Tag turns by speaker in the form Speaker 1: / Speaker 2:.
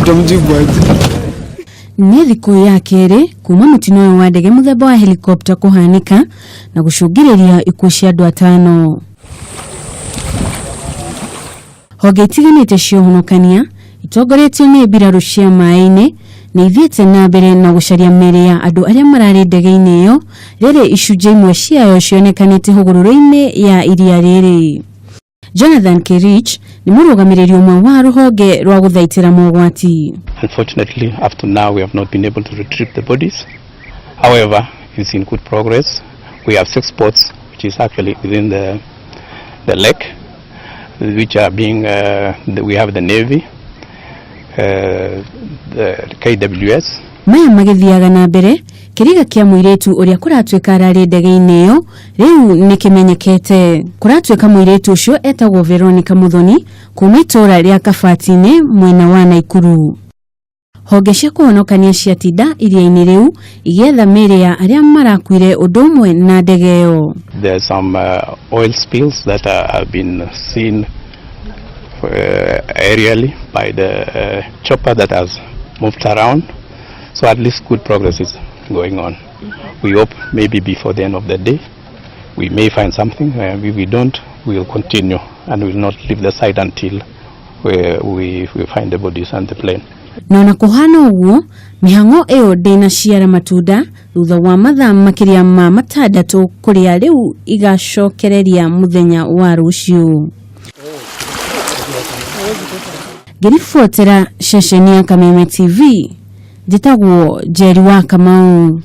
Speaker 1: utamjibu aje?
Speaker 2: Nĩ thikũ ya kerĩ kuma mũtino wa ndege mũthemba wa helicopter kũhanika na gũcũngĩrĩria ikuũ cia andũ 5. Honge itiganĩte cia ũhonokania itongoretio nĩ mbirarũ cia maĩ-inĩ nĩ ithiĩte na mbere na gũcaria mĩĩrĩ ya andũ arĩa mararĩ ndege-inĩ ĩyo rĩrĩ icunjĩ imwe ciayo cionekanĩte hũgũrũrũ-inĩ ya iria rĩrĩ. Jonathan Kerich ni mũrũgamĩrĩri ũmwe wa rũhonge rwa gũthaitĩra mogwati.
Speaker 3: Unfortunately, up to now we have not been able to retrieve the bodies. However, it's in good progress. We have 6 spots which is actually within the lake, which are being we have the Navy, the KWS.
Speaker 2: Maya magĩthiaga na mbere kĩriga kĩa mũirĩtu ũrĩa kũratuĩka ararĩ ndege-inĩ ĩyo rĩu nĩ kĩmenyekete. Kũratuĩka mũirĩtu ũcio etagwo Veronica Muthoni kuma itũũra rĩa Kabati-inĩ mwena wa Naikuru. Honge cia kũhonokania ciatinda iria-inĩ rĩu igĩetha mĩĩrĩ ya arĩa marakuire ũndũ ũmwe na ndege ĩyo.
Speaker 3: There are some oil spills that have been seen aerially by the chopper that has moved around. So at least good progress is going on. We hope maybe before the end of the day we may find something. If we don't, we will continue and we will not leave the site until we find the bodies and the plane.
Speaker 2: Na kũhana ũguo mĩhang'o ĩyo ndĩnaciara matunda thutha wa mathaa makĩria ma 6 kũrĩa rĩu igacokereria mũthenya wa rũciũ. Ngĩribotera ceceni ya Kameme TV, njĩtagwo Jerry wa Kamau.